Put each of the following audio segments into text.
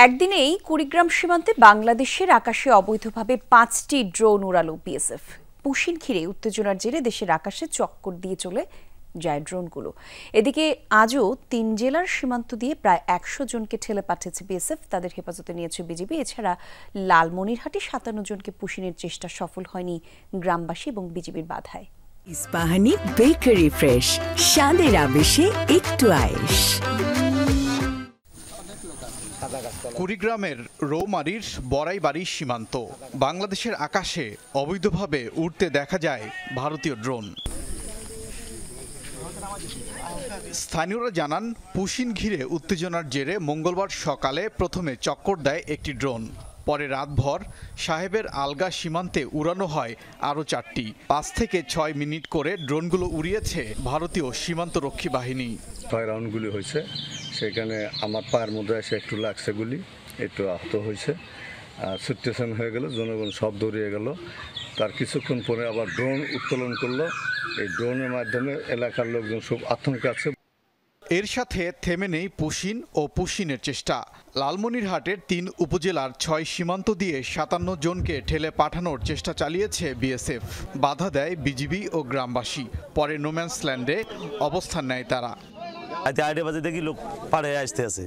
একদিনেই কুড়িগ্রাম সীমান্তে বাংলাদেশের আকাশে অবৈধভাবে 5টি ড্রোন উড়ালো বিএসএফ। পুশিন ঘিরে উত্তেজনার জেরে দেশের আকাশে চক্কর দিয়ে চলে যায় ড্রোনগুলো। এদিকে আজও 3 জেলার সীমান্ত দিয়ে প্রায় 100 জনকে ঠেলে পাঠিয়েছে বিএসএফ, তাদের হেফাজতে নিয়েছে বিজিবি। এছাড়া লালমনিরহাটে 57 জনকে পুশিনের চেষ্টা সফল হয়নি গ্রামবাসী এবং বিজিবির বাধায়। ইস্পাহানি বেকারি ফ্রেশ, স্বাদের আবেশে একটু আয়েশ। কুড়িগ্রামের রৌমারীর বড়াইবাড়ি সীমান্ত, বাংলাদেশের আকাশে অবৈধভাবে উড়তে দেখা যায় ভারতীয় ড্রোন। স্থানীয়রা জানান, পুশিন ঘিরে উত্তেজনার জেরে মঙ্গলবার সকালে প্রথমে চক্কর দেয় একটি ড্রোন, পরে রাতভর সাহেবের আলগা সীমান্তে উড়ানো হয় আরও 4টি। 5 থেকে 6 মিনিট করে ড্রোনগুলো উড়িয়েছে ভারতীয় সীমান্তরক্ষী বাহিনী। 6 রাউন্ড গুলি হয়েছে, সেখানে আমার পায়ের মধ্যে এসে একটু লাগছে, গুলি একটু আহত হয়েছে। সিচুয়েশন হয়ে গেল, জনগণ সব দৌড়িয়ে গেল। তার কিছুক্ষণ পরে আবার ড্রোন উত্তোলন করলো। এই ড্রোনের মাধ্যমে এলাকার লোকজন সব আতঙ্কে আছে। এর সাথে থেমে নেই পুশিন ও পুশিনের চেষ্টা। লালমনিরহাটের 3 উপজেলার 6 সীমান্ত দিয়ে 57 জনকে ঠেলে পাঠানোর চেষ্টা চালিয়েছে বিএসএফ। বাধা দেয় বিজিবি ও গ্রামবাসী। পরে নোম্যান্স ল্যান্ডে অবস্থান নেয় তারা। আইডে বাজে দেখি লোক পাড়ে আসতে আছে,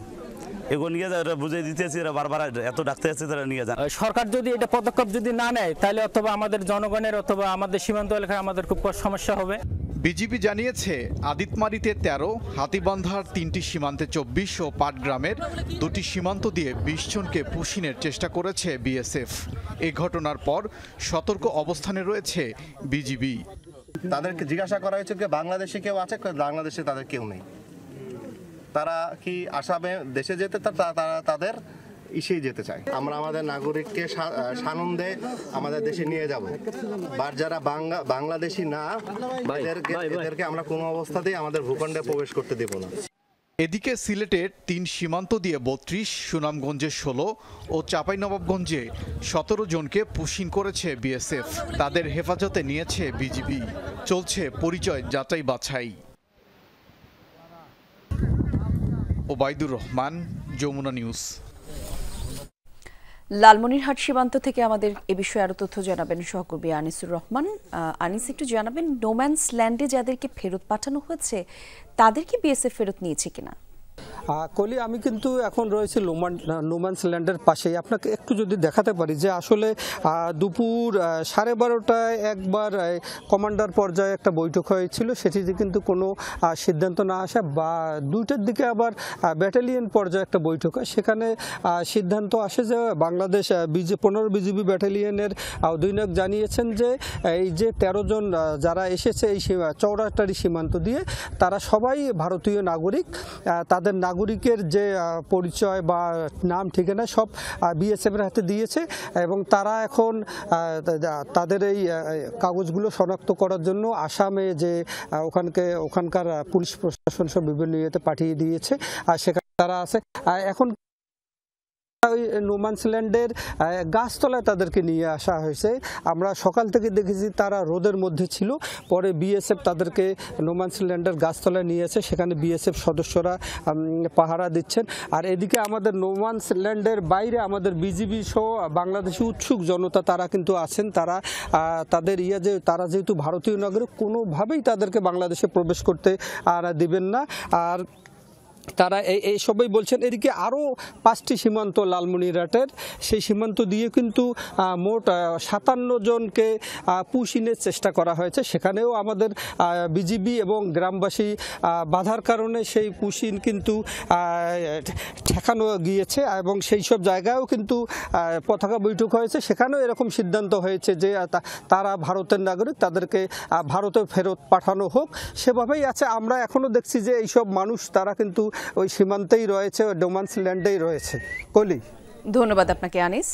এগুলো নিয়ে যায়, ওরা বুঝে দিতেছে, এরা বারবার এত ডাকতে আছে, তারা নিয়ে যায়। সরকার যদি এটা পদক্ষেপ যদি না নেয়, তাহলে অথবা আমাদের জনগণের অথবা আমাদের সীমান্ত এলাকায় আমাদের খুব সমস্যা হবে। বিজিবি জানিয়েছে, আদিতমারিতে 13, হাতিবান্ধার 3টি সীমান্তে 24 ও পাটগ্রামের 2টি সীমান্ত দিয়ে 20 জনকে পুশিনের চেষ্টা করেছে বিএসএফ। এই ঘটনার পর সতর্ক অবস্থানে রয়েছে বিজিবি। তাদেরকে জিজ্ঞাসা করা হয়েছে যে বাংলাদেশে কেউ আছে, বাংলাদেশে তাদের কেউ নেই। তারা কি আসামে দেশে যেতে, তারা তাদের ইসেই যেতে চায়। আমরা আমাদের নাগরিককে সানন্দে আমাদের দেশে নিয়ে যাব। আর যারা বাংলাদেশি না, এদেরকে আমরা কোনো অবস্থাতেই আমাদের ভূখণ্ডে প্রবেশ করতে দেব না। এদিকে সিলেটের 3 সীমান্ত দিয়ে 32, সুনামগঞ্জে 16 ও চাঁপাইনবাবগঞ্জে 17 জনকে পুশিন করেছে বিএসএফ। তাদের হেফাজতে নিয়েছে বিজিবি। চলছে পরিচয় যাচাই বাছাই। ওবায়দুর রহমান, যমুনা নিউজ। লালমনিরহাট সীমান্ত থেকে আমাদের এ বিষয়ে আরো তথ্য জানাবেন সহকর্মী আনিসুর রহমান। আনিস, একটু জানাবেন, নোম্যান্স ল্যান্ডে যাদেরকে ফেরত পাঠানো হয়েছে তাদেরকে বিএসএফ ফেরত নিয়েছে কিনা? কলি, আমি কিন্তু এখন রয়েছি নোম্যান্স ল্যান্ডের পাশেই। আপনাকে একটু যদি দেখাতে পারি যে আসলে দুপুর 12:30টায় একবার কমান্ডার পর্যায়ে একটা বৈঠক হয়েছিল, সেটিতে কিন্তু কোনো সিদ্ধান্ত না আসা, বা 2টার দিকে আবার ব্যাটালিয়ন পর্যায়ে একটা বৈঠক হয়। সেখানে সিদ্ধান্ত আসে যে বাংলাদেশ 15 বিজিবি ব্যাটালিয়নের অধিনায়ক জানিয়েছেন যে এই যে 13 জন যারা এসেছে এই চৌরাটারি সীমান্ত দিয়ে, তারা সবাই ভারতীয় নাগরিক। তাদের নাগরিকের যে পরিচয় বা নাম ঠিকানা সব বিএসএফের হাতে দিয়েছে, এবং তারা এখন তাদের এই কাগজগুলো শনাক্ত করার জন্য আসামে যে ওখানকার পুলিশ প্রশাসন সব বিভিন্ন ইয়েতে পাঠিয়ে দিয়েছে, আর সেখানে তারা আছে। এখন নোম্যান্স ল্যান্ডের গাছতলায় তাদেরকে নিয়ে আসা হয়েছে। আমরা সকাল থেকে দেখেছি তারা রোদের মধ্যে ছিল, পরে বিএসএফ তাদেরকে নোম্যান্স ল্যান্ডের গাছতলায় নিয়ে আসে, সেখানে বিএসএফ সদস্যরা পাহারা দিচ্ছেন। আর এদিকে আমাদের নোম্যান্স ল্যান্ডের বাইরে আমাদের বিজিবি সহ বাংলাদেশি উৎসুক জনতা তারা কিন্তু আছেন। তাদের তারা যেহেতু ভারতীয় নাগরিক, কোনোভাবেই তাদেরকে বাংলাদেশে প্রবেশ করতে দিবেন না। আর তারা এই সবাই বলছেন। এদিকে আরও 5টি সীমান্ত লালমনিরহাটের, সেই সীমান্ত দিয়ে কিন্তু মোট 57 জনকে পুশিনের চেষ্টা করা হয়েছে। সেখানেও আমাদের বিজিবি এবং গ্রামবাসী বাধার কারণে সেই পুশিন কিন্তু ঠেকানো গিয়েছে, এবং সেই সব জায়গায়ও কিন্তু পতাকা বৈঠক হয়েছে। সেখানেও এরকম সিদ্ধান্ত হয়েছে যে তারা ভারতের নাগরিক, তাদেরকে ভারতে ফেরত পাঠানো হোক। সেভাবেই আছে। আমরা এখনও দেখছি যে এইসব মানুষ তারা কিন্তু ওই সীমান্তেই রয়েছে, নোম্যান্স ল্যান্ডেই রয়েছে। কলি, ধন্যবাদ আপনাকে আনিস।